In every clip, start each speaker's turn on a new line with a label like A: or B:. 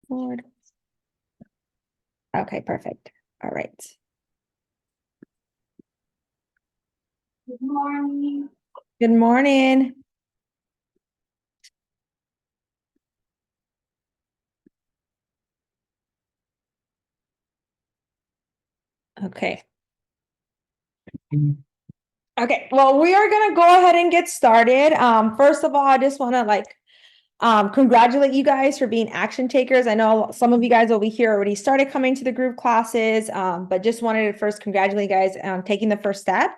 A: Lord. Okay, perfect. All right.
B: Good morning.
A: Good morning. Okay. Okay, well, we are gonna go ahead and get started. First of all, I just want to congratulate you guys for being action takers. I know some of you guys over here already started coming to the group classes, but just wanted to first congratulate you guys on taking the first step.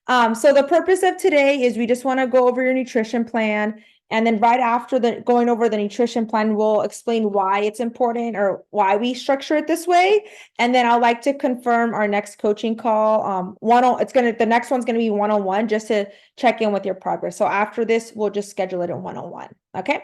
A: So the purpose of today is we just want to go over your nutrition plan. And then right after going over the nutrition plan, we'll explain why it's important or why we structure it this way. And then I'd like to confirm our next coaching call. The next one's gonna be one-on-one just to check in with your progress. So after this, we'll just schedule it in one-on-one. Okay.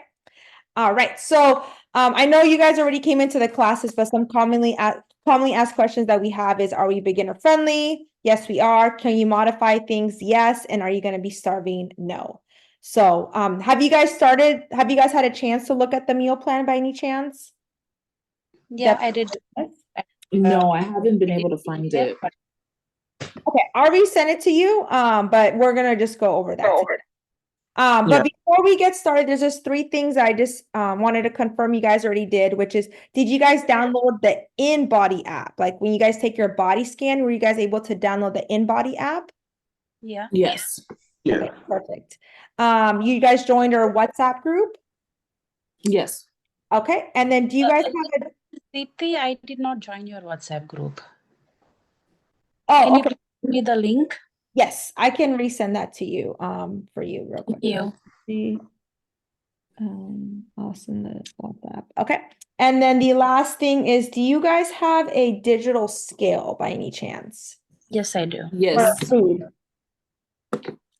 A: All right. So I know you guys already came into the classes, but some commonly asked questions that we have is, are we beginner friendly? Yes, we are. Can you modify things? Yes. And are you going to be starving? No. So have you guys had a chance to look at the meal plan by any chance?
B: Yeah, I did.
C: No, I haven't been able to find it.
A: Okay, I'll resend it to you, but we're gonna just go over that today. But
C: Yeah.
A: before we get started, there's just three things I just wanted to confirm you guys already did, which is, did you guys download the InBody app? Like when you guys take your body scan, were you guys able to download the InBody app?
B: Yeah.
C: Yes.
A: Okay, perfect. You guys joined our WhatsApp group?
C: Yes.
A: Okay, and then do you guys have
B: Preeti, I did not join your WhatsApp group.
A: oh,
B: Can you
A: okay.
B: please give me the link?
A: Yes, I can resend that to you, for you real quick.
B: Thank you.
A: See. I'll send the WhatsApp. Okay. And then the last thing is, do you guys have a digital scale by any chance?
B: Yes, I do.
C: Yes.
A: For food.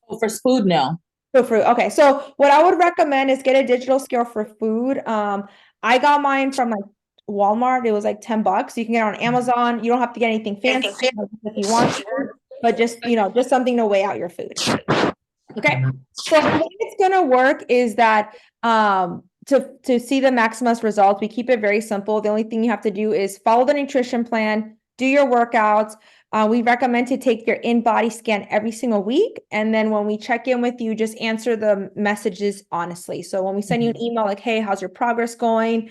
C: Oh, for food, no.
A: For fruit. Okay. So what I would recommend is get a digital scale for food. I got mine from like Walmart. It was like $10. You can get it on Amazon. You don't have to get anything fancy if you want to, but just, just something to weigh out your food. Okay. So the way it's gonna work is that to see the Maximus results, we keep it very simple. The only thing you have to do is follow the nutrition plan, do your workouts. We recommend to take your InBody scan every single week. And then when we check in with you, just answer the messages honestly. So when we send you an email like, hey, how's your progress going?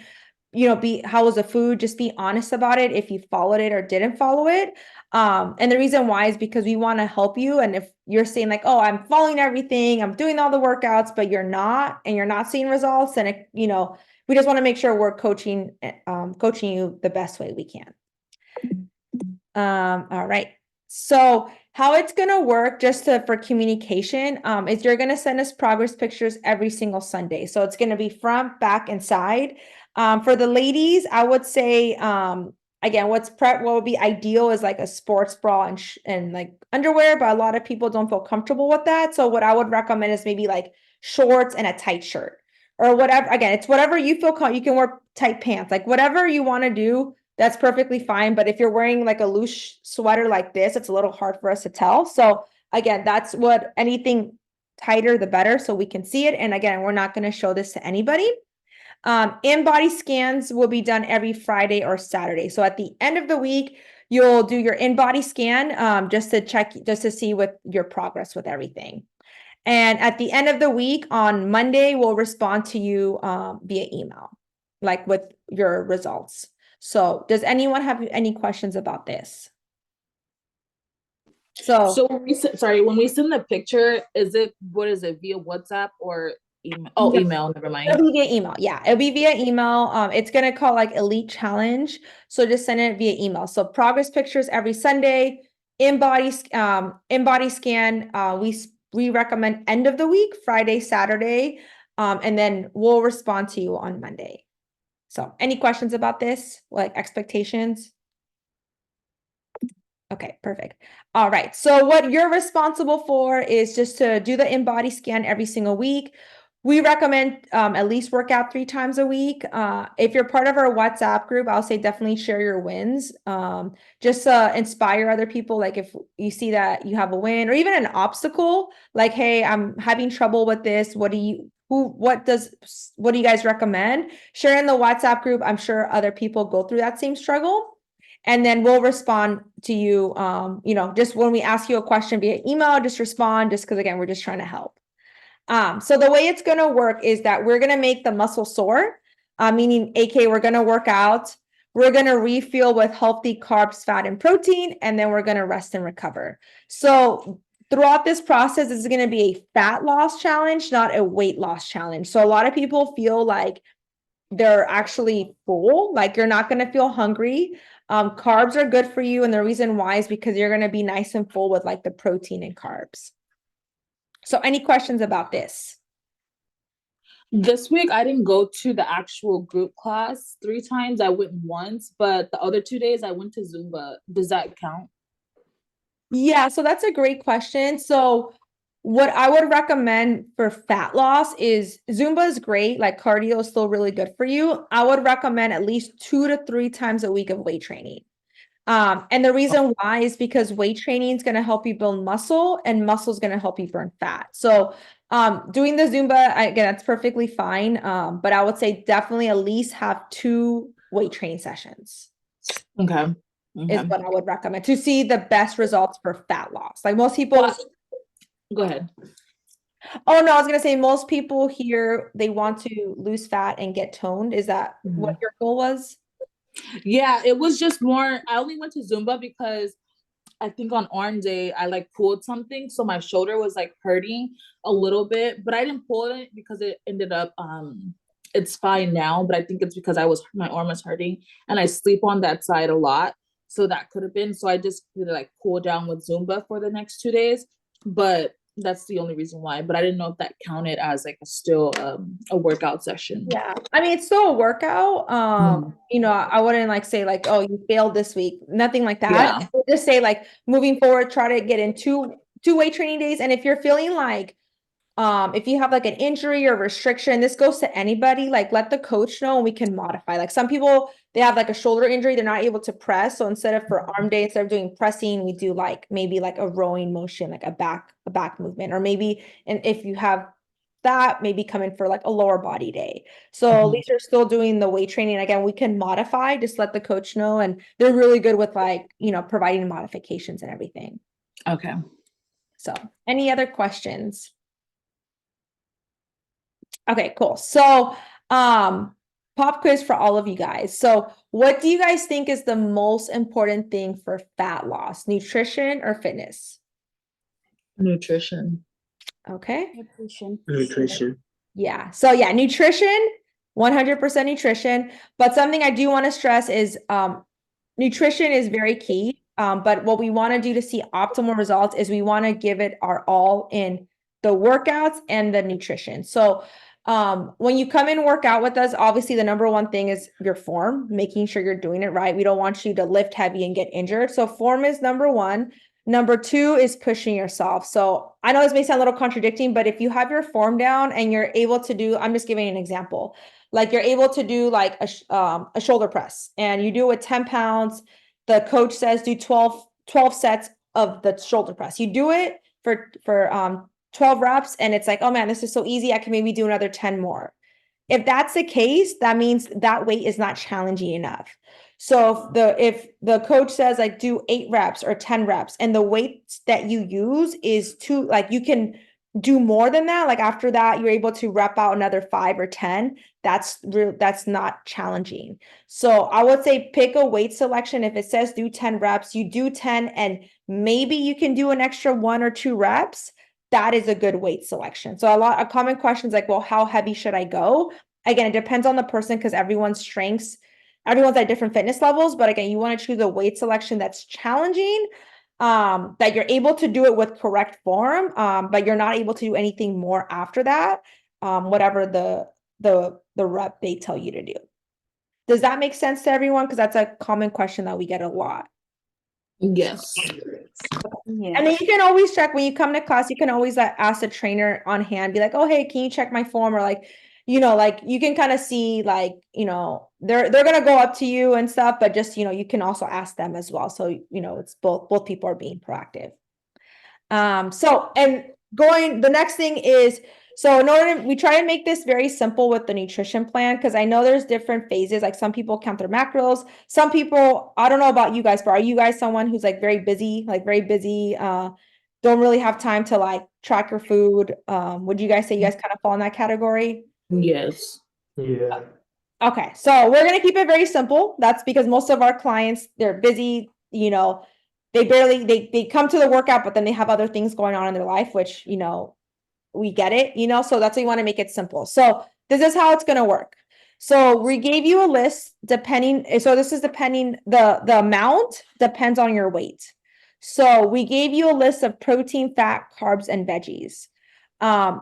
A: How was the food? Just be honest about it if you followed it or didn't follow it. And the reason why is because we want to help you. And if you're saying like, oh, I'm following everything, I'm doing all the workouts, but you're not, and you're not seeing results, and we just want to make sure we're coaching you the best way we can. All right. So how it's gonna work, for communication, is you're gonna send us progress pictures every single Sunday. So it's gonna be front, back, and side. For the ladies, I would say, again, what would be ideal is like a sports bra and like underwear, but a lot of people don't feel comfortable with that. So what I would recommend is maybe like shorts and a tight shirt or whatever. Again, it's whatever you feel you can wear tight pants, like whatever you want to do. That's perfectly fine. But if you're wearing like a loose sweater like this, it's a little hard for us to tell. So again, that's what anything tighter, the better, so we can see it. And again, we're not going to show this to anybody. InBody scans will be done every Friday or Saturday. So at the end of the week, you'll do your InBody scan just to see what your progress with everything. And at the end of the week on Monday, we'll respond to you via email, like with your results. So does anyone have any questions about this?
C: So when we send the picture, what is it, via WhatsApp or email? Oh, email, never mind.
A: It'll be via email. Yeah, it'll be via email. It's gonna call like Elite Challenge. So just send it via email. So progress pictures every Sunday, InBody scan. We recommend end of the week, Friday, Saturday. And then we'll respond to you on Monday. So any questions about this? Like expectations? Okay, perfect. All right. So what you're responsible for is just to do the InBody scan every single week. We recommend at least work out 3 times a week. If you're part of our WhatsApp group, I'll say definitely share your wins. Just to inspire other people. Like if you see that you have a win or even an obstacle, like, hey, I'm having trouble with this. what do you guys recommend? Share in the WhatsApp group. I'm sure other people go through that same struggle. And then we'll respond to you, just when we ask you a question via email, just respond, just because again, we're just trying to help. So the way it's going to work is that we're going to make the muscle sore, meaning AK, we're going to work out. We're going to refuel with healthy carbs, fat, and protein, and then we're going to rest and recover. So throughout this process, this is going to be a fat loss challenge, not a weight loss challenge. So a lot of people feel like they're actually full, like you're not going to feel hungry. Carbs are good for you. And the reason why is because you're going to be nice and full with like the protein and carbs. So any questions about this?
C: This week, I didn't go to the actual group class 3 times. I went once, but the other 2 days I went to Zumba. Does that count?
A: Yeah, so that's a great question. So what I would recommend for fat loss is Zumba is great, like cardio is still really good for you. I would recommend at least 2 to 3 times a week of weight training. And the reason why is because weight training is going to help you build muscle and muscle is going to help you burn fat. So doing the Zumba, again, that's perfectly fine. But I would say definitely at least have 2 weight training sessions.
C: Okay.
A: Is what I would recommend to see the best results for fat loss. Like most people.
C: Go ahead.
A: Oh no, I was gonna say most people here, they want to lose fat and get toned. Is that what your goal was?
C: Yeah, it was just more, I only went to Zumba because I think on arm day, I like pulled something. So my shoulder was like hurting a little bit, but I didn't pull it because it ended up, it's fine now, but I think it's because my arm was hurting and I sleep on that side a lot. So that could have been, so I just did like cool down with Zumba for the next 2 days, but that's the only reason why. But I didn't know if that counted as like a workout session.
A: Yeah, I mean it's still a workout. I wouldn't like say like, oh, you failed this week. Nothing like that.
C: Yeah.
A: Just say like moving forward, try to get in two weight training days. And if you're feeling like if you have like an injury or restriction, this goes to anybody, like let the coach know and we can modify. Like some people, they have like a shoulder injury, they're not able to press. So instead of for arm day, instead of doing pressing, we do like maybe like a rowing motion, like a back movement, or maybe, and if you have that, maybe come in for like a lower body day. So at least you're still doing the weight training. Again, we can modify, just let the coach know. And they're really good with like, providing modifications and everything.
C: Okay.
A: So any other questions? Okay, cool. So, pop quiz for all of you guys. So, what do you guys think is the most important thing for fat loss? Nutrition or fitness?
C: Nutrition.
A: Okay.
B: Nutrition.
A: Yeah. So, yeah, nutrition, 100% nutrition. But something I do want to stress is nutrition is very key. But what we want to do to see optimal results is we want to give it our all in the workouts and the nutrition. So, when you come and work out with us, obviously the number one thing is your form, making sure you're doing it right. We don't want you to lift heavy and get injured. So form is number one. Number two is pushing yourself. So I know this may sound a little contradicting, but if you have your form down and you're able to do, I'm just giving an example, like you're able to do like a shoulder press and you do it with 10 pounds. The coach says do 12 sets of the shoulder press. You do it for 12 reps and it's like, oh man, this is so easy. I can maybe do another 10 more. If that's the case, that means that weight is not challenging enough. So if the coach says like do 8 reps or 10 reps and the weight that you use is too, like you can do more than that. Like after that, you're able to rep out another 5 or 10. That's not challenging. So I would say pick a weight selection. If it says do 10 reps, you do 10 and maybe you can do an extra 1 or 2 reps. That is a good weight selection. So a common question is like, well, how heavy should I go? Again, it depends on the person because everyone's at different fitness levels. But again, you want to choose a weight selection that's challenging, that you're able to do it with correct form, but you're not able to do anything more after that, whatever the rep they tell you to do. Does that make sense to everyone? Because that's a common question that we get a lot.
C: Yes.
B: Yeah.
A: And then you can always check when you come to class, you can always ask the trainer on hand, be like, oh, hey, can you check my form? Or like, like you can kind of see like, they're going to go up to you and stuff, but just, you can also ask them as well. So, it's both people are being proactive. The next thing is So in order, we try to make this very simple with the nutrition plan, because I know there's different phases, like some people count their macros, some people, I don't know about you guys, but are you guys someone who's like very busy, don't really have time to like track your food? Would you guys say you guys kind of fall in that category?
C: Yes.
D: Yeah.
A: Okay, so we're gonna keep it very simple. That's because most of our clients, they're busy, they come to the workout, but then they have other things going on in their life, which, we get it, so that's why we want to make it simple. So this is how it's gonna work. So we gave you a list so this is depending, the amount depends on your weight. So we gave you a list of protein, fat, carbs, and veggies.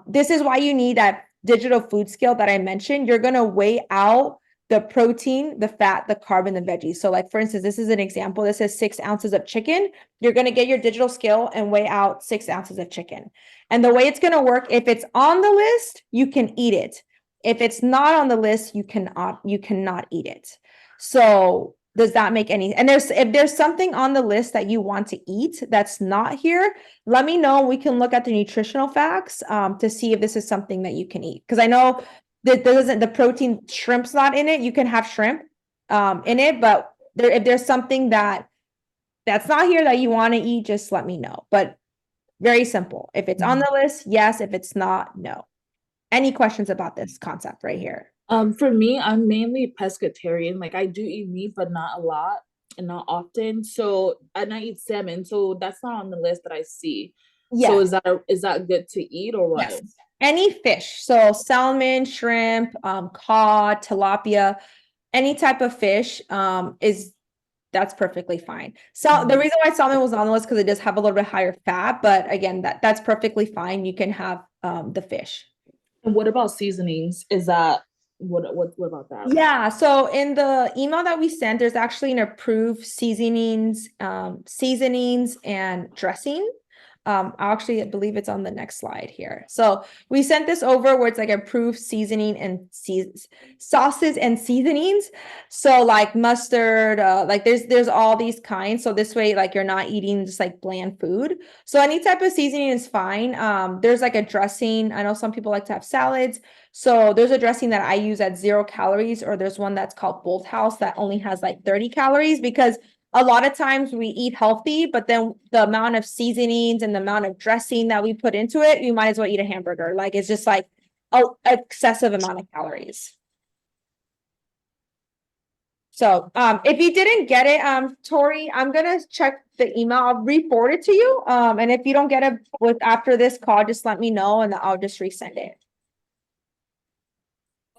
A: This is why you need that digital food scale that I mentioned. You're gonna weigh out the protein, the fat, the carb, and the veggies. So like, for instance, this is an example. This is 6 ounces of chicken. You're gonna get your digital scale and weigh out 6 ounces of chicken. And the way it's gonna work, if it's on the list, you can eat it. If it's not on the list, you cannot eat it. So does that make any, and if there's something on the list that you want to eat that's not here, let me know. We can look at the nutritional facts to see if this is something that you can eat. Because I know that the protein shrimp's not in it. You can have shrimp in it, but if there's something that's not here that you want to eat, just let me know. But very simple. If it's on the list, yes. If it's not, no. Any questions about this concept right here?
C: For me, I'm mainly pescatarian. Like I do eat meat, but not a lot and not often. So, and I eat salmon, so that's not on the list that I see. So
A: Yes.
C: is that good to eat or what?
A: Yes. Any fish, so salmon, shrimp, cod, tilapia, any type of fish that's perfectly fine. So the reason why salmon was on the list because it does have a little bit higher fat, but again, that's perfectly fine. You can have the fish.
C: And what about seasonings? Is that what about that?
A: Yeah, so in the email that we sent, there's actually an approved seasonings and dressing. I actually believe it's on the next slide here. So we sent this over where it's like approved seasoning and sauces and seasonings. So like mustard, like there's all these kinds. So this way, like you're not eating just like bland food. So any type of seasoning is fine. There's like a dressing. I know some people like to have salads. So there's a dressing that I use at 0 calories, or there's one that's called Bolthouse that only has like 30 calories, because a lot of times we eat healthy, but then the amount of seasonings and the amount of dressing that we put into it, you might as well eat a hamburger. Like it's just like an excessive amount of calories. So if you didn't get it, Tori, I'm gonna check the email. I'll re-forward it to you. And if you don't get it after this call, just let me know and I'll just resend it.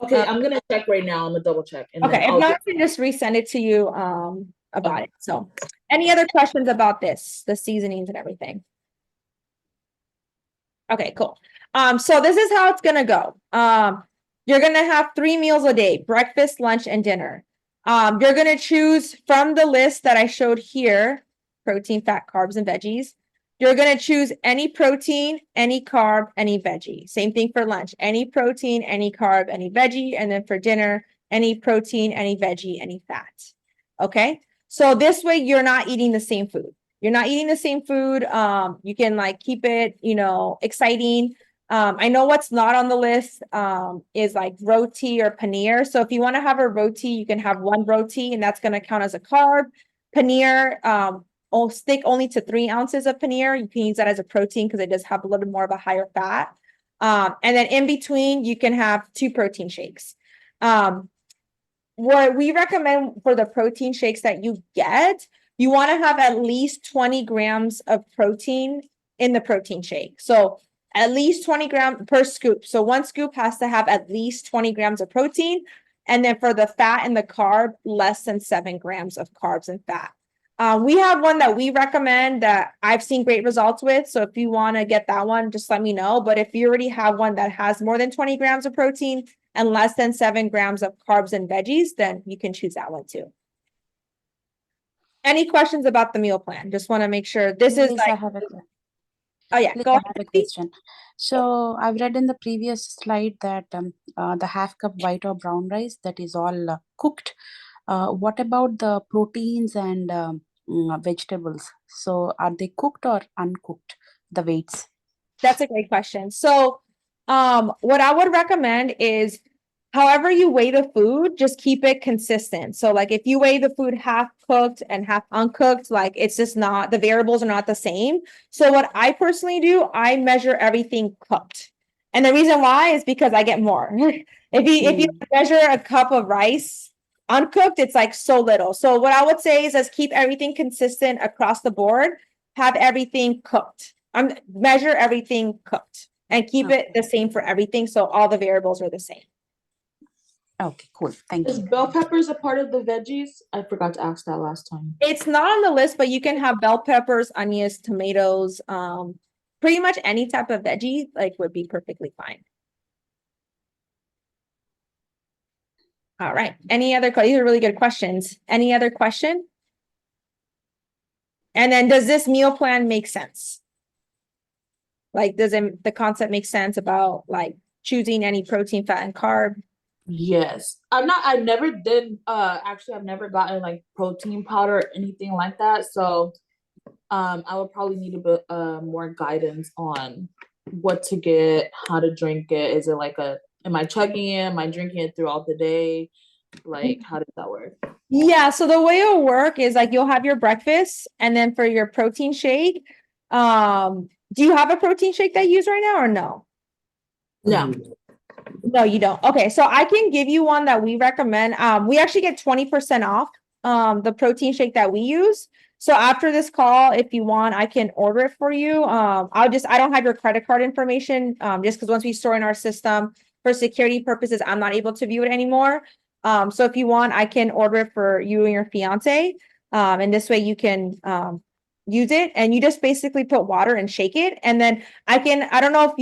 C: Okay, I'm gonna check right now. I'm gonna double check. And
A: Okay, if not, I can just resend it to you about it. So any other questions about this, the seasonings and everything? Okay, cool. So this is how it's gonna go. You're gonna have 3 meals a day: breakfast, lunch, and dinner. You're gonna choose from the list that I showed here: protein, fat, carbs, and veggies. You're gonna choose any protein, any carb, any veggie. Same thing for lunch: any protein, any carb, any veggie. And then for dinner, any protein, any veggie, any fat. Okay, so this way you're not eating the same food. You're not eating the same food. You can like keep it, exciting. I know what's not on the list is like roti or paneer. So if you want to have a roti, you can have 1 roti, and that's going to count as a carb. Paneer, I'll stick only to 3 ounces of paneer. You can use that as a protein because it does have a little bit more of a higher fat. And then in between, you can have 2 protein shakes. What we recommend for the protein shakes that you get, you want to have at least 20 grams of protein in the protein shake. So at least 20 grams per scoop. So 1 scoop has to have at least 20 grams of protein. And then for the fat and the carb, less than 7 grams of carbs and fat. We have one that we recommend that I've seen great results with. So if you want to get that one, just let me know. But if you already have one that has more than 20 grams of protein and less than 7 grams of carbs and veggies, then you can choose that one too. Any questions about the meal plan? Just want to make sure this is
B: Please,
A: like,
B: I have a
A: oh yeah,
B: please,
A: go
B: I
A: ahead.
B: have a question. So I've read in the previous slide that the half cup white or brown rice, that is all cooked. What about the proteins and vegetables? So are they cooked or uncooked, the weights?
A: That's a great question. So What I would recommend is however you weigh the food, just keep it consistent. So like if you weigh the food half cooked and half uncooked, like it's just not, the variables are not the same. So what I personally do, I measure everything cooked. And the reason why is because I get more. If you measure a cup of rice uncooked, it's like so little. So what I would say is just keep everything consistent across the board, have everything cooked. Measure everything cooked and keep it the same for everything. So all the variables are the same.
B: Okay, cool. Thank
C: Is
B: you.
C: bell peppers a part of the veggies? I forgot to ask that last time.
A: It's not on the list, but you can have bell peppers, onions, tomatoes, pretty much any type of veggie like would be perfectly fine. All right. Any other, these are really good questions. Any other question? And then does this meal plan make sense? Like, does the concept make sense about like choosing any protein, fat, and carb?
C: Yes. I never did actually I've never gotten like protein powder or anything like that. So I would probably need a bit more guidance on what to get, how to drink it. Is it like am I chugging it? Am I drinking it throughout the day? Like how does that work?
A: Yeah, so the way it'll work is like you'll have your breakfast and then for your protein shake, do you have a protein shake that you use right now or no?
C: No.
A: No, you don't. Okay, so I can give you one that we recommend. We actually get 20% off the protein shake that we use. So after this call, if you want, I can order it for you. I don't have your credit card information, just because once we store in our system for security purposes, I'm not able to view it anymore. So if you want, I can order it for you and your fiance. And this way you can use it and you just basically put water and shake it. And then I don't know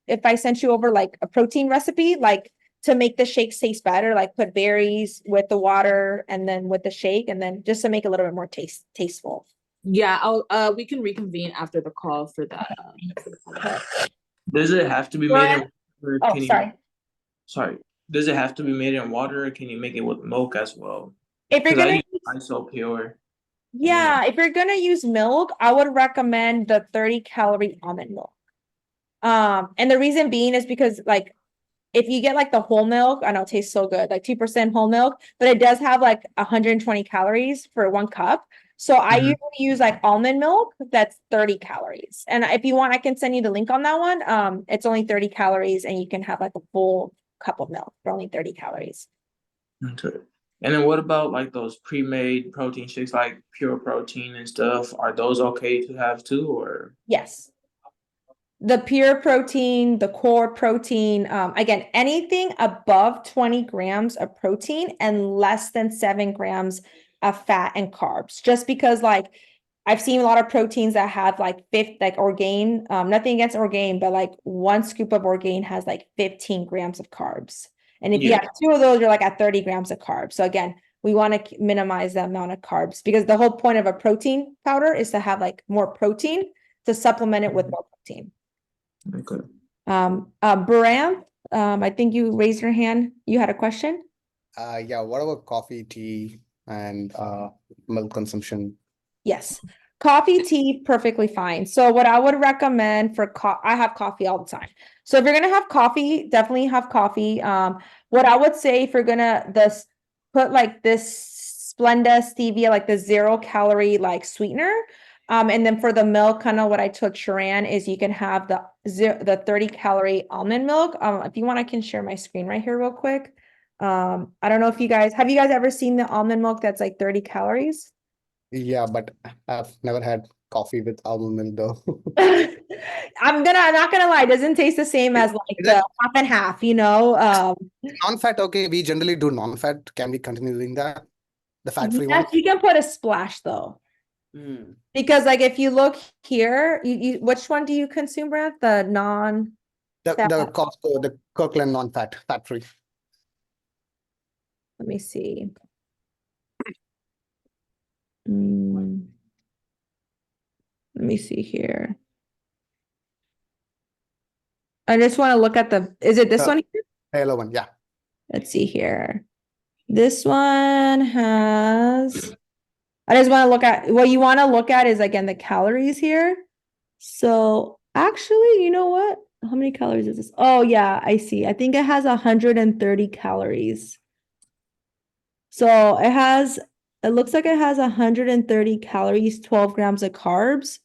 A: if I sent you over like a protein recipe, like to make the shakes taste better, like put berries with the water and then with the shake, and then just to make it a little bit more tasteful.
C: Yeah, I'll we can reconvene after the call for that.
D: Does it have to be made in water?
A: Oh,
D: Can you,
A: sorry.
D: sorry. Does it have to be made in water or can you make it with milk as well?
A: If you're
D: Because I
A: gonna
D: use ISO
A: yeah, if you're gonna use milk, I would recommend the 30-calorie almond milk. And the reason being is because like if you get like the whole milk, I know it tastes so good, like 2% whole milk, but it does have like 120 calories for 1 cup. So I
D: Mhm.
A: usually use like almond milk that's 30 calories. And if you want, I can send you the link on that one. It's only 30 calories and you can have like a full cup of milk for only 30 calories.
D: Okay. And then what about like those pre-made protein shakes like pure protein and stuff? Are those okay to have too or?
A: Yes. The pure protein, the core protein, again, anything above 20 grams of protein and less than 7 grams of fat and carbs, just because like I've seen a lot of proteins that have like Orgain, nothing against Orgain, but like 1 scoop of Orgain has like 15 grams of carbs. And if you
D: Yeah.
A: have 2 of those, you're like at 30 grams of carbs. So again, we want to minimize the amount of carbs because the whole point of a protein powder is to have like more protein to supplement it with more protein.
D: Okay.
A: Baran, I think you raised your hand. You had a question?
E: Yeah, what about coffee, tea, and milk consumption?
A: Yes. Coffee, tea, perfectly fine. So what I would recommend for I have coffee all the time. So if you're gonna have coffee, definitely have coffee. What I would say if you're gonna put like this Splenda stevia, like the 0-calorie like sweetener. And then for the milk, kind of what I told Sharan is you can have the 30-calorie almond milk. If you want, I can share my screen right here real quick. I don't know if you guys have ever seen the almond milk that's like 30 calories?
E: Yeah, but I've never had coffee with almond milk though.
A: I'm not gonna lie, it doesn't taste the same as like
E: Is
A: the
E: it-
A: half and half, you know?
E: Non-fat, okay, we generally do non-fat. Can we continue doing that? The fat-free one?
A: Yes, you can put a splash though.
E: Mm.
A: Because like if you look here, which one do you consume, Brad? The non
E: The
A: fat.
E: Costco, the Kirkland non-fat, fat-free.
A: Let me see. Let me see here. I just want to look at is it this
E: Uh,
A: one here?
E: Yellow one, yeah.
A: Let's see here. This one has, I just want to look at, what you want to look at is again the calories here. So actually, you know what? how many calories is this? Oh yeah, I see. I think it has 130 calories. So it looks like it has 130 calories, 12 grams of carbs.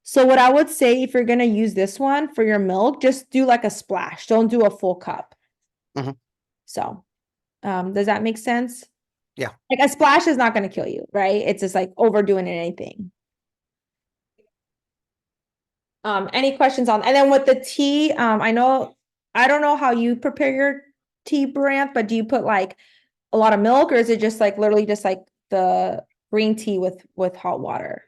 A: So what I would say if you're gonna use this one for your milk, just do like a splash. Don't do a full cup.
E: Mhm.
A: So, does that make sense?
E: Yeah.
A: Like a splash is not gonna kill you, right? It's just like overdoing anything. Any questions on, and then with the tea, I don't know how you prepare your tea, Brant, but do you put like a lot of milk or is it just like literally just like the green tea with hot water?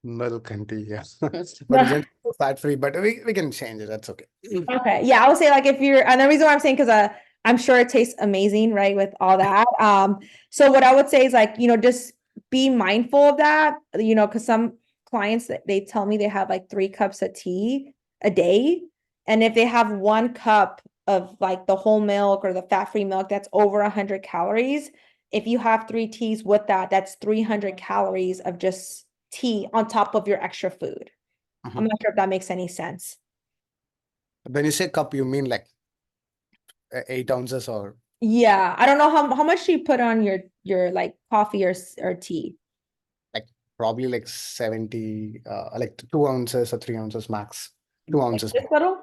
E: Milk and tea, yeah. But
A: Yeah.
E: we generally go fat-free, but we can change it. That's okay.
A: Okay, yeah, I would say like if you're, and the reason why I'm saying, because I'm sure it tastes amazing, right, with all that. So what I would say is like, just be mindful of that, because some clients that they tell me they have like 3 cups of tea a day. And if they have 1 cup of like the whole milk or the fat-free milk, that's over 100 calories. If you have 3 teas with that, that's 300 calories of just tea on top of your extra food. I'm
E: Mhm.
A: not sure if that makes any sense.
E: When you say cup, you mean like 8 ounces or
A: Yeah, I don't know how much do you put on your like coffee or tea?
E: probably like 70, like 2 ounces or 3 ounces max. 2 ounces,
A: This little?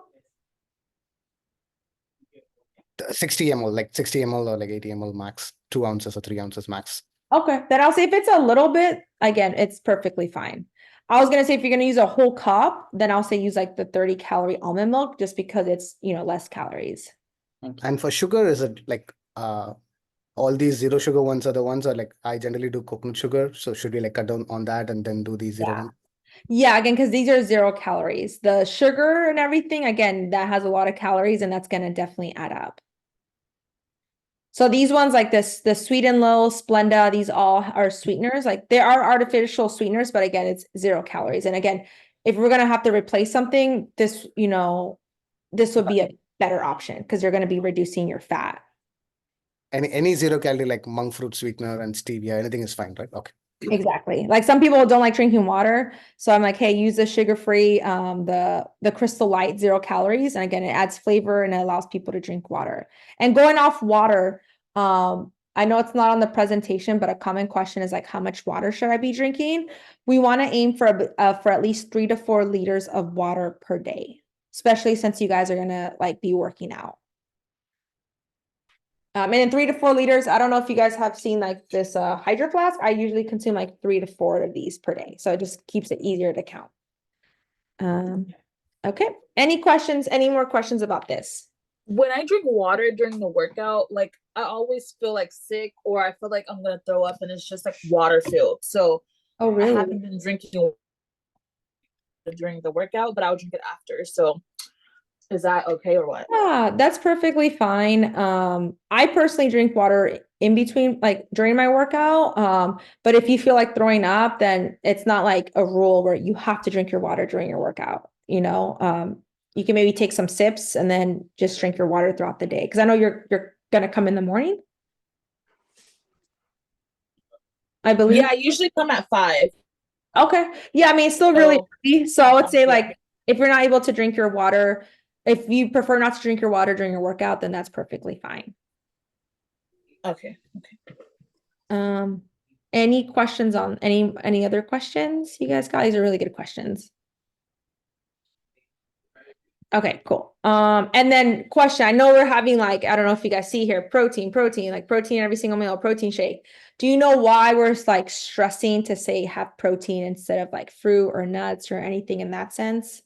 E: 60 ml, like 60 ml or like 80 ml max. 2 ounces or 3 ounces max.
A: Okay, then I'll say if it's a little bit, again, it's perfectly fine. I was gonna say if you're gonna use a whole cup, then I'll say use like the 30-calorie almond milk just because it's, less calories.
E: And for sugar, is it like all these zero sugar ones are the ones, or like I generally do coconut sugar. So should we like cut down on that and then do these zero
A: Yeah.
E: ones?
A: Yeah, again, because these are 0 calories. The sugar and everything, again, that has a lot of calories and that's gonna definitely add up. So these ones like this, the Sweet and Low, Splenda, these all are sweeteners. Like they are artificial sweeteners, but again, it's 0 calories. And again, if we're gonna have to replace something, this would be a better option because you're gonna be reducing your fat.
E: Any zero calorie like monk fruit sweetener and stevia, anything is fine, right? Okay.
A: Exactly. Like some people don't like drinking water. So I'm like, hey, use the sugar-free, the Crystal Light 0 calories. And again, it adds flavor and it allows people to drink water. And going off water, I know it's not on the presentation, but a common question is like, how much water should I be drinking? We want to aim for at least 3 to 4 liters of water per day, especially since you guys are gonna like be working out. And in 3 to 4 liters, I don't know if you guys have seen like this Hydro Flask. I usually consume like 3 to 4 of these per day. So it just keeps it easier to count. Okay. Any questions? Any more questions about this?
C: When I drink water during the workout, like I always feel like sick or I feel like I'm gonna throw up and it's just like water filled. So
A: Oh,
C: I
A: really?
C: haven't been drinking during the workout, but I'll drink it after. So is that okay or what?
A: Yeah, that's perfectly fine. I personally drink water in between, like during my workout. But if you feel like throwing up, then it's not like a rule where you have to drink your water during your workout. You can maybe take some sips and then just drink your water throughout the day. Because I know you're gonna come in the morning. I believe.
C: Yeah, I usually come at 5.
A: Okay. Yeah, I mean, it's still really
C: So-
A: early. So I would say
C: Yeah.
A: like if you're not able to drink your water, if you prefer not to drink your water during your workout, then that's perfectly fine.
C: Okay.
A: Any questions on any other questions you guys got? These are really good questions. Okay, cool. And then question, I know we're having like, I don't know if you guys see here, protein, like protein every single meal, protein shake. Do you know why we're like stressing to say have protein instead of like fruit or nuts or anything in that sense?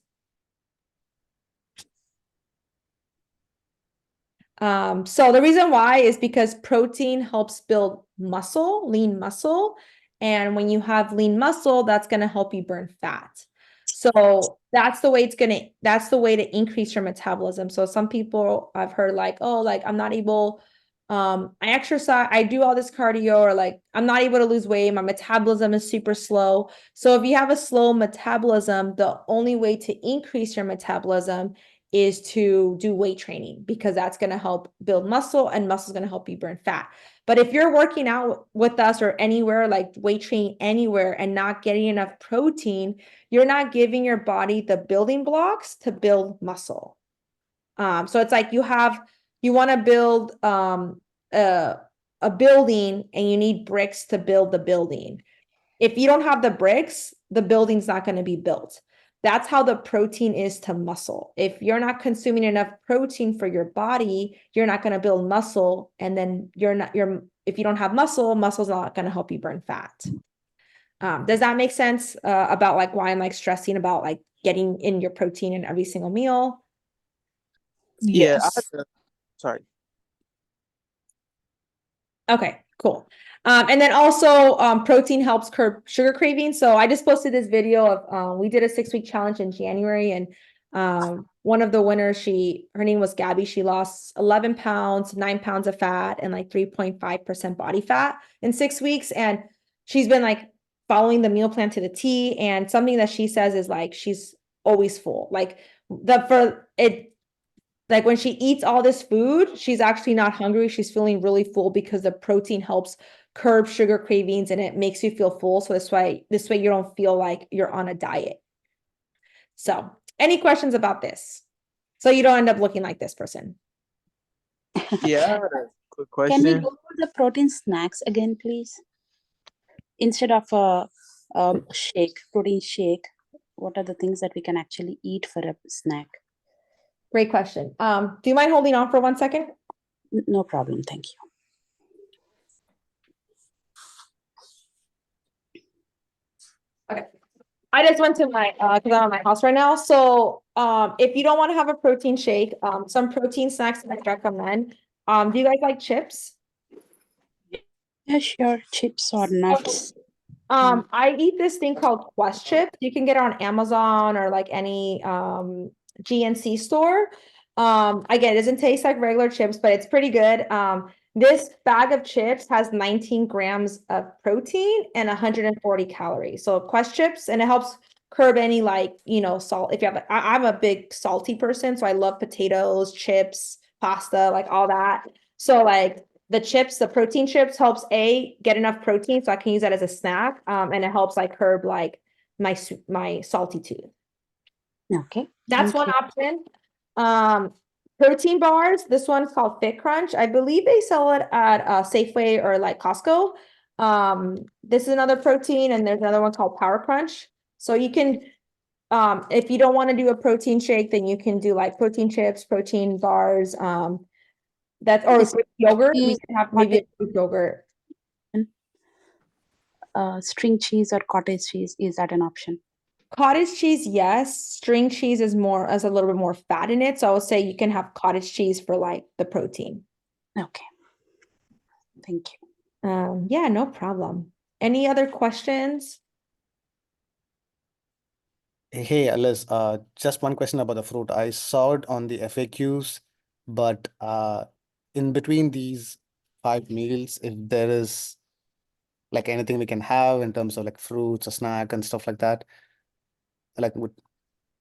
A: So the reason why is because protein helps build muscle, lean muscle. And when you have lean muscle, that's going to help you burn fat. So that's the way that's the way to increase your metabolism. So some people I've heard like, oh, like I'm not able, I exercise, I do all this cardio, or like I'm not able to lose weight. My metabolism is super slow. So if you have a slow metabolism, the only way to increase your metabolism is to do weight training because that's going to help build muscle and muscle is going to help you burn fat. But if you're working out with us or anywhere, like weight training anywhere and not getting enough protein, you're not giving your body the building blocks to build muscle. So it's like you want to build a building and you need bricks to build the building. If you don't have the bricks, the building's not going to be built. That's how the protein is to muscle. If you're not consuming enough protein for your body, you're not going to build muscle. And then if you don't have muscle, muscle's not going to help you burn fat. Does that make sense about like why I'm like stressing about like getting in your protein in every single meal?
D: Yeah,
C: Yes.
D: sorry.
A: Okay, cool. And then also protein helps curb sugar cravings. So I just posted this video of we did a 6-week challenge in January, and one of the winners, her name was Gabby. She lost 11 pounds, 9 pounds of fat, and like 3.5% body fat in 6 weeks. And she's been like following the meal plan to the T. And something that she says is like she's always full. Like like when she eats all this food, she's actually not hungry. She's feeling really full because the protein helps curb sugar cravings and it makes you feel full. So this way you don't feel like you're on a diet. So any questions about this? So you don't end up looking like this person.
D: Yeah, I had a quick
B: Can we
D: question.
B: go over the protein snacks again, please? Instead of a protein shake, what are the things that we can actually eat for a snack?
A: Great question. Do you mind holding on for 1 second?
B: No problem, thank you.
A: Okay. I just went to my because I'm at my house right now. So if you don't want to have a protein shake, some protein snacks that I recommend. Do you guys like chips?
B: Yeah, sure, chips or nuts.
A: I eat this thing called Quest chips. You can get it on Amazon or like any GNC store. Again, it doesn't taste like regular chips, but it's pretty good. This bag of chips has 19 grams of protein and 140 calories. So Quest chips, and it helps curb any like, salt. If you have, I'm a big salty person, so I love potatoes, chips, pasta, like all that. So like the protein chips helps get enough protein so I can use that as a snack. And it helps like curb like my salty tooth.
B: Okay.
A: That's
B: thank
A: one
B: you.
A: option. Protein bars. This one's called Fit Crunch. I believe they sell it at Safeway or like Costco. This is another protein, and there's another one called Power Crunch. So you can, if you don't want to do a protein shake, then you can do like protein chips, protein bars. Or
B: Is
A: Greek yogurt. We
B: cheese
A: can have maybe a Greek yogurt.
B: string cheese or cottage cheese, is that an option?
A: Cottage cheese, yes. String cheese is a little bit more fat in it. So I would say you can have cottage cheese for like the protein.
B: Okay. Thank you.
A: Yeah, no problem. Any other questions?
E: Hey, Alice, just one question about the fruit. I saw it on the FAQs, but in between these 5 meals, if there is like anything we can have in terms of like fruits or snack and stuff like that, like with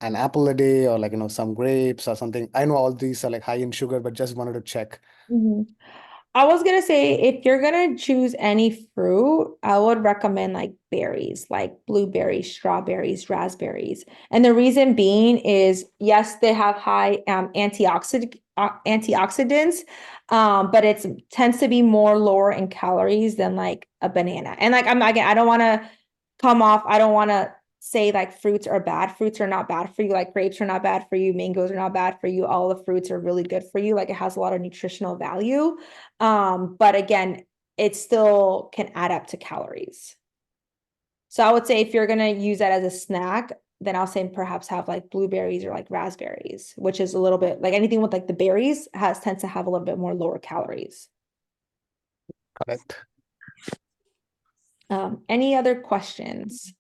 E: an apple a day or like, some grapes or something. I know all these are like high in sugar, but just wanted to check.
A: I was gonna say if you're gonna choose any fruit, I would recommend like berries, like blueberries, strawberries, raspberries. And the reason being is yes, they have high antioxidants, but it tends to be more lower in calories than like a banana. And like I don't want to say like fruits are bad. Fruits are not bad for you. Like grapes are not bad for you. Mangoes are not bad for you. All the fruits are really good for you. Like it has a lot of nutritional value. But again, it still can add up to calories. So I would say if you're gonna use that as a snack, then I'll say perhaps have like blueberries or like raspberries, which is a little bit like anything with like the berries tends to have a little bit more lower calories.
E: Correct.
A: Any other questions?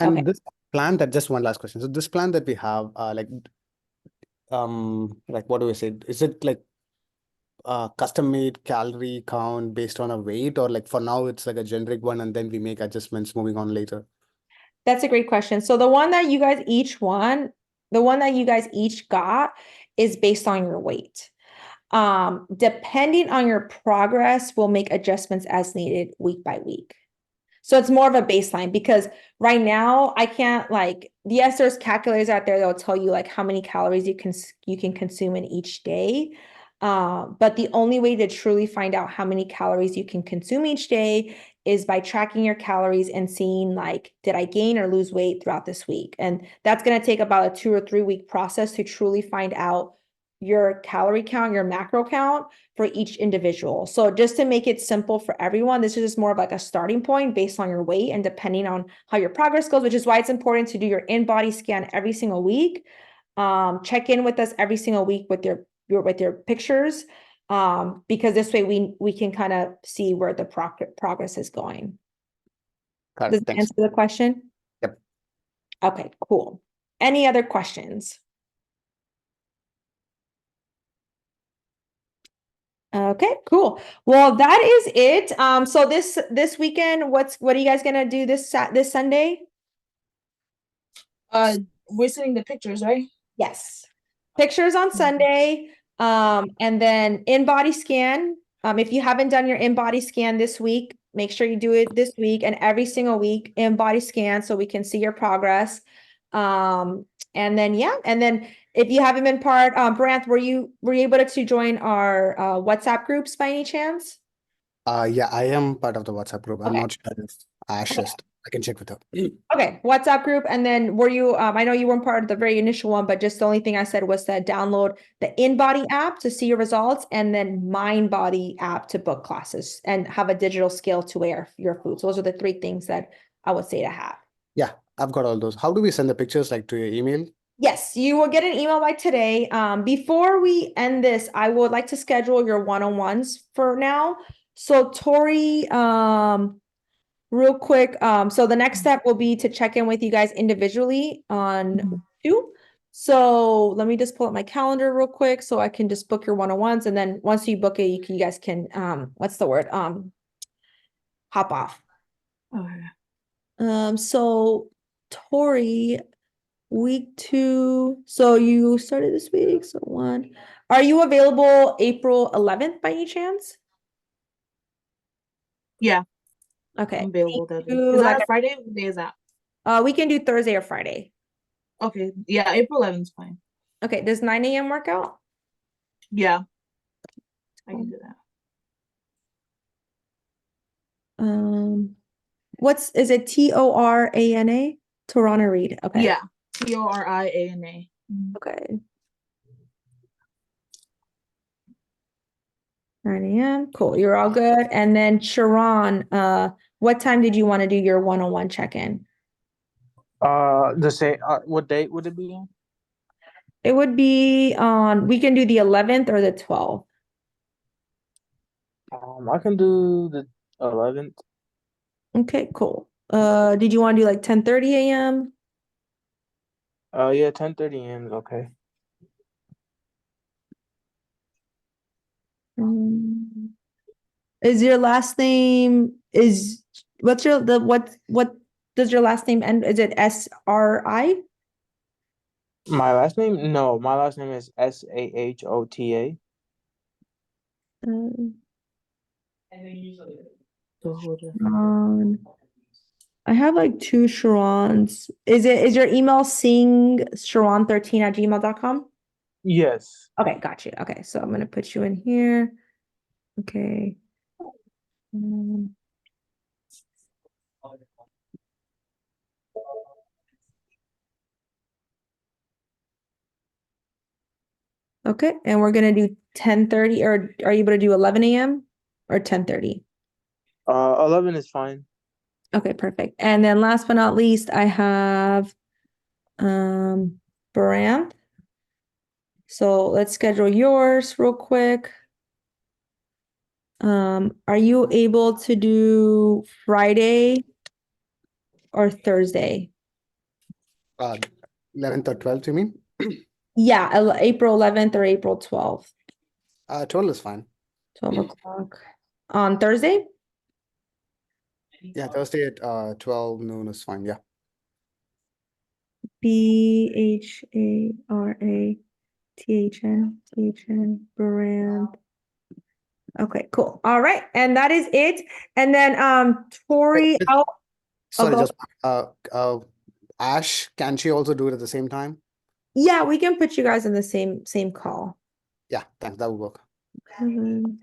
E: And
A: Okay.
E: this plan that just one last question. So this plan that we have, like what do we say? Is it like custom made calorie count based on a weight, or like for now it's like a generic one and then we make adjustments moving on later?
A: That's a great question. So the one that you guys each want, the one that you guys each got is based on your weight. Depending on your progress, we'll make adjustments as needed week by week. So it's more of a baseline because right now I can't like, yes, there's calculators out there that will tell you like how many calories you can consume in each day. But the only way to truly find out how many calories you can consume each day is by tracking your calories and seeing like, did I gain or lose weight throughout this week? And that's going to take about a 2 or 3 week process to truly find out your calorie count, your macro count for each individual. So just to make it simple for everyone, this is just more of like a starting point based on your weight and depending on how your progress goes, which is why it's important to do your in-body scan every single week. Check in with us every single week with your pictures, because this way we can kind of see where the progress is going.
E: Got
A: Does
E: it.
A: that
E: Thanks.
A: answer the question?
E: Yep.
A: Okay, cool. Any other questions? Okay, cool. Well, that is it. So this weekend, what are you guys gonna do this Sunday?
C: We're sending the pictures, right?
A: Yes. Pictures on Sunday, and then in-body scan. If you haven't done your in-body scan this week, make sure you do it this week and every single week in-body scan so we can see your progress. And then if you haven't been part, Branth, were you able to join our WhatsApp groups by any chance?
E: Yeah, I am part of the WhatsApp group. I'm
A: Okay.
E: not sure if Ash is. I can check with her.
A: Okay, WhatsApp group. And then were you, I know you weren't part of the very initial one, but just the only thing I said was to download the InBody app to see your results and then MindBody app to book classes and have a digital scale to weigh your food. So those are the 3 things that I would say to have.
E: Yeah, I've got all those. How do we send the pictures, like to your email?
A: Yes, you will get an email by today. Before we end this, I would like to schedule your one-on-ones for now. So Tori, real quick, so the next step will be to check in with you guys individually on 2. So let me just pull up my calendar real quick so I can just book your one-on-ones. And then once you book it, you guys can, what's the word? Hop off.
C: Okay.
A: So Tori, week 2. So you started this week. So 1. Are you available April 11th by any chance?
C: Yeah,
A: Okay.
C: I'm available that day.
A: you,
C: Is
A: like
C: that a Friday? What day is that?
A: we can do Thursday or Friday.
C: Okay, yeah, April 11th is fine.
A: Okay. Does 9 a.m. work out?
C: Yeah, I can do that.
A: Is it Torana? Torana Reed. Okay.
C: Yeah, Toriana.
A: Okay. 9 a.m. Cool. You're all good. And then Sharon, what time did you want to do your one-on-one check-in?
D: The same. What date would it be on?
A: It would be we can do the 11th or the 12th.
D: I can do the 11th.
A: Okay, cool. Did you want to do like 10:30 a.m.?
D: Yeah, 10:30 a.m. is okay.
A: Is your last name what does your last name end? Is it SRI?
D: My last name? No, my last name is Sahota.
A: I have like 2 Sharons. Is your email singsharon13@gmail.com?
D: Yes.
A: Okay, got you. Okay, so I'm gonna put you in here. Okay. Okay, and we're gonna do 10:30, or are you able to do 11 a.m. or 10:30?
D: 11 is fine.
A: Okay, perfect. And then last but not least, I have Baranth. So let's schedule yours real quick. Are you able to do Friday or Thursday?
E: 11th or 12th, you mean?
A: Yeah, April 11th or April 12th.
E: 12 is fine.
A: 12 o'clock. On Thursday?
E: Yeah, Thursday at 12 noon is fine. Yeah.
A: BHARATHN brand. Okay, cool. All right, and that is it. And then Tori,
E: Wait,
A: I'll
E: Sorry,
A: go.
E: just Ash, can she also do it at the same time?
A: Yeah, we can put you guys in the same call.
E: Yeah, thanks. That would work.
A: Kevin.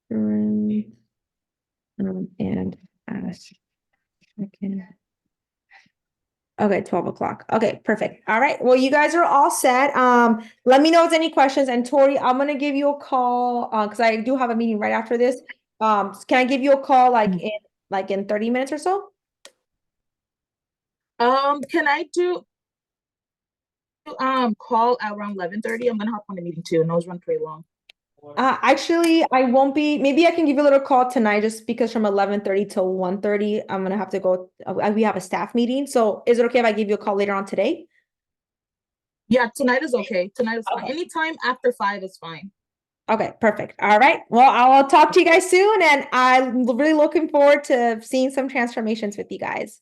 A: Karen, and Ash. Okay. Okay, 12 o'clock. Okay, perfect. All right. Well, you guys are all set. Let me know if there's any questions. And Tori, I'm gonna give you a call because I do have a meeting right after this. Can I give you a call like in 30 minutes or so?
C: Can I do call at around 11:30? I'm gonna hop on the meeting too, and those run pretty long.
A: Actually, I won't be. Maybe I can give you a little call tonight just because from 11:30 till 1:30, I'm gonna have to go. We have a staff meeting. So is it okay if I give you a call later on today?
C: Yeah, tonight is okay. Tonight is fine.
A: Okay.
C: Anytime after 5 is fine.
A: Okay, perfect. All right. Well, I'll talk to you guys soon, and I'm really looking forward to seeing some transformations with you guys.